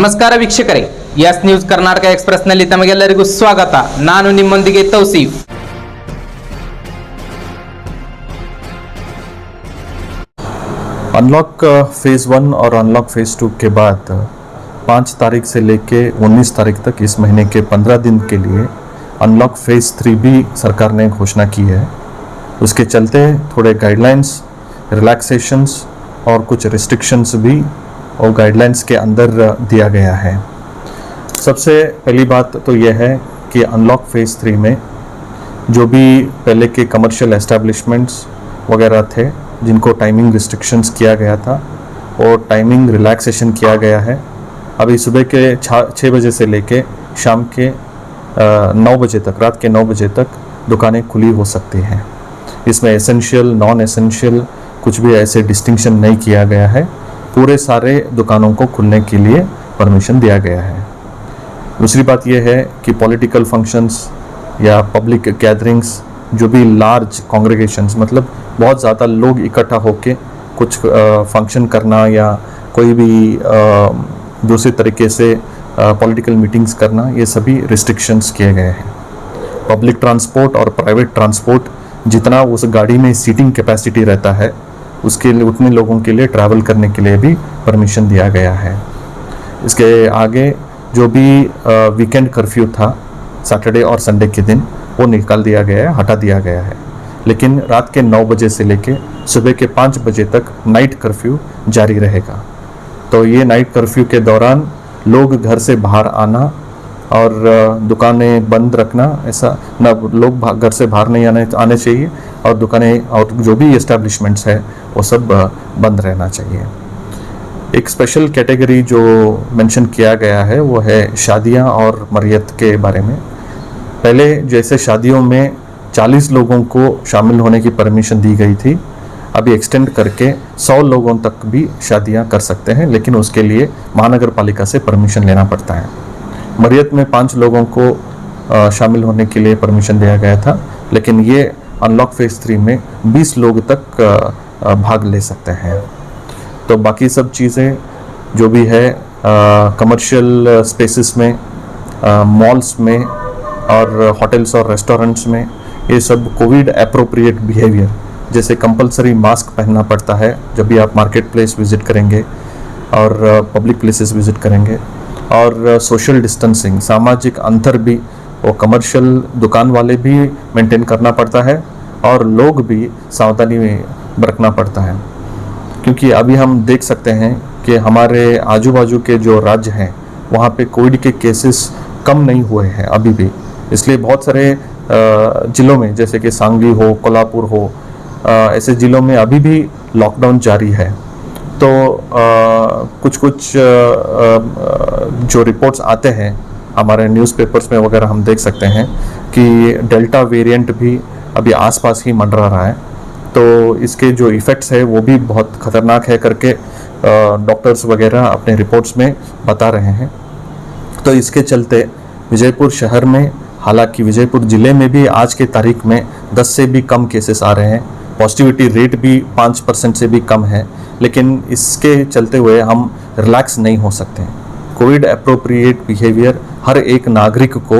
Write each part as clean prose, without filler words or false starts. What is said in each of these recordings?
ನಮಸ್ಕಾರ ವೀಕ್ಷಕರೇ, S news Karnataka express ನಲ್ಲಿ ತಮಗೆಲ್ಲರಿಗೂ ಸ್ವಾಗತ. ನಾನು ನಿಮ್ಮೊಂದಿಗೆ ತೌಸೀಫ್. अनलॉक फेज़ 1 और अनलॉक फेज़ 2 के बाद 5 तारीख से लेके 19 तारीख तक इस महीने के 15 दिन के लिए अनलॉक फेज़ 3 भी सरकार ने घोषणा की है. उसके चलते थोड़े गाइडलाइंस, रिलैक्सेशंस और कुछ रिस्ट्रिक्शंस भी और गाइडलाइंस के अंदर दिया गया है. सबसे पहली बात तो यह है कि अनलॉक फेज़ 3 में जो भी पहले के कमर्शियल एस्टेब्लिशमेंट्स वगैरह थे जिनको टाइमिंग रिस्ट्रिक्शंस किया गया था और टाइमिंग रिलैक्सेशन किया गया है. अभी सुबह के 6 बजे से लेके शाम के 9 बजे तक, रात के 9 बजे तक दुकानें खुली हो सकती हैं. इसमें एसेंशियल, नॉन एसेंशियल कुछ भी ऐसे डिस्टिंक्शन नहीं किया गया है. पूरे सारे दुकानों को खुलने के लिए परमिशन दिया गया है. दूसरी बात यह है कि पॉलिटिकल फंक्शंस या पब्लिक गैदरिंग्स, जो भी लार्ज कॉन्ग्रेगेशंस, मतलब बहुत ज़्यादा लोग इकट्ठा होके कुछ फंक्शन करना या कोई भी दूसरे तरीके से पॉलिटिकल मीटिंग्स करना, ये सभी रिस्ट्रिक्शंस किए गए हैं. पब्लिक ट्रांसपोर्ट और प्राइवेट ट्रांसपोर्ट जितना उस गाड़ी में सीटिंग कैपेसिटी रहता है उसके लिए उतने लोगों के लिए ट्रैवल करने के लिए भी परमिशन दिया गया है. इसके आगे जो भी वीकेंड कर्फ्यू था सैटरडे और संडे के दिन, वो निकाल दिया गया है, हटा दिया गया है. लेकिन रात के 9 बजे से लेके सुबह के 5 बजे तक नाइट कर्फ्यू जारी रहेगा. तो ये नाइट कर्फ्यू के दौरान लोग घर से बाहर आना और दुकानें बंद रखना, ऐसा न, लोग घर से बाहर नहीं आने चाहिए और दुकानें और जो भी एस्टेब्लिशमेंट्स है वो सब बंद रहना चाहिए. एक स्पेशल कैटेगरी जो मेंशन किया गया है वो है शादियां और मरियत के बारे में. पहले जैसे शादियों में 40 लोगों को शामिल होने की परमिशन दी गई थी, अभी एक्सटेंड करके 100 लोगों तक भी शादियां कर सकते हैं, लेकिन उसके लिए महानगर पालिका से परमिशन लेना पड़ता है. मरियत में 5 लोगों को शामिल होने के लिए परमिशन दिया गया था, लेकिन ये अनलॉक फेज़ 3 में 20 लोग तक भाग ले सकते हैं. तो बाकी सब चीज़ें जो भी है कमर्शियल स्पेसेस में, मॉल्स में और होटल्स और रेस्टोरेंट्स में, ये सब कोविड एप्रोप्रिएट बिहेवियर, जैसे कंपलसरी मास्क पहनना पड़ता है जब भी आप मार्केट प्लेस विज़िट करेंगे और पब्लिक प्लेसेस विज़िट करेंगे, और सोशल डिस्टेंसिंग, सामाजिक अंतर भी वो कमर्शियल दुकान वाले भी मेंटेन करना पड़ता है और लोग भी सावधानी बरतना पड़ता है. क्योंकि अभी हम देख सकते हैं कि हमारे आजू बाजू के जो राज्य हैं वहाँ पे कोविड के केसेस कम नहीं हुए हैं अभी भी. इसलिए बहुत सारे ज़िलों में, जैसे कि सांगली हो, कोल्हापुर हो, ऐसे ज़िलों में अभी भी लॉकडाउन जारी है. तो कुछ जो रिपोर्ट्स आते हैं हमारे न्यूज़पेपर्स में वगैरह हम देख सकते हैं कि डेल्टा वेरिएंट भी अभी आसपास ही मंडरा रहा है. तो इसके जो इफ़ेक्ट्स है वो भी बहुत ख़तरनाक है करके डॉक्टर्स वगैरह अपने रिपोर्ट्स में बता रहे हैं. तो इसके चलते विजयपुर शहर में, हालांकि विजयपुर ज़िले में भी आज के तारीख में 10 से भी कम केसेस आ रहे हैं, पॉजिटिविटी रेट भी 5% से भी कम है, लेकिन इसके चलते हुए हम रिलैक्स नहीं हो सकते. कोविड एप्रोप्रिएट बिहेवियर हर एक नागरिक को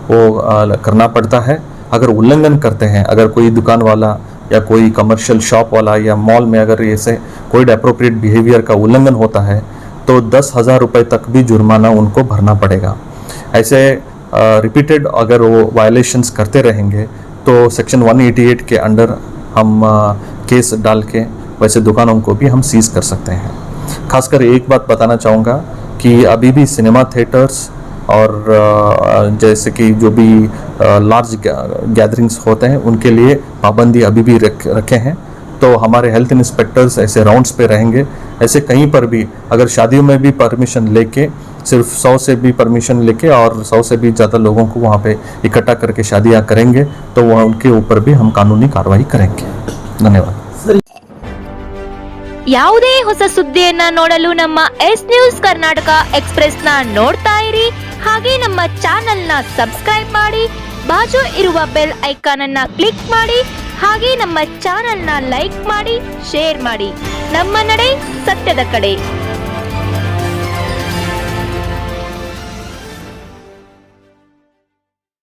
वो करना पड़ता है. अगर उल्लंघन करते हैं, अगर कोई दुकान वाला या कोई कमर्शियल शॉप वाला या मॉल में अगर ऐसे कोविड एप्रोप्रिएट बिहेवियर का उल्लंघन होता है तो 10,000 रुपये तक भी जुर्माना उनको भरना पड़ेगा. ऐसे रिपीटेड अगर वो वायलेशंस करते रहेंगे तो सेक्शन 188 के अंडर हम केस डाल के वैसे दुकानों को भी हम सीज कर सकते हैं. खासकर एक बात बताना चाहूँगा कि अभी भी सिनेमा थिएटर्स और जैसे कि जो भी लार्ज गैदरिंग्स होते हैं उनके लिए पाबंदी अभी भी रखे हैं. तो हमारे हेल्थ इंस्पेक्टर्स ऐसे राउंड्स पे रहेंगे. ऐसे कहीं पर भी अगर शादियों में भी परमिशन लेके, सिर्फ 100 से भी परमिशन लेके और 100 से भी ज़्यादा लोगों को वहाँ पे इकट्ठा करके शादियाँ करेंगे तो वह उनके ऊपर भी हम कानूनी कार्रवाई करेंगे. धन्यवाद. ಯಾವುದೇ ಹೊಸ ಸುದ್ದಿಯನ್ನ ನೋಡಲು ನಮ್ಮ ಎಸ್ ನ್ಯೂಸ್ ಕರ್ನಾಟಕ ಎಕ್ಸ್‌ಪ್ರೆಸ್ ನ ನೋಡ್ತಾ ಇರಿ. ಹಾಗೆ ನಮ್ಮ ಚಾನೆಲ್ ನ ಸಬ್ಸ್ಕ್ರೈಬ್ ಮಾಡಿ, ಬಾಜು ಇರುವ ಬೆಲ್ ಐಕಾನ್ ಅನ್ನ ಕ್ಲಿಕ್ ಮಾಡಿ, ಹಾಗೆ ನಮ್ಮ ಚಾನೆಲ್ ನ ಲೈಕ್ ಮಾಡಿ, ಶೇರ್ ಮಾಡಿ. ನಮ್ಮ ನಡೆ ಸತ್ಯದ ಕಡೆ.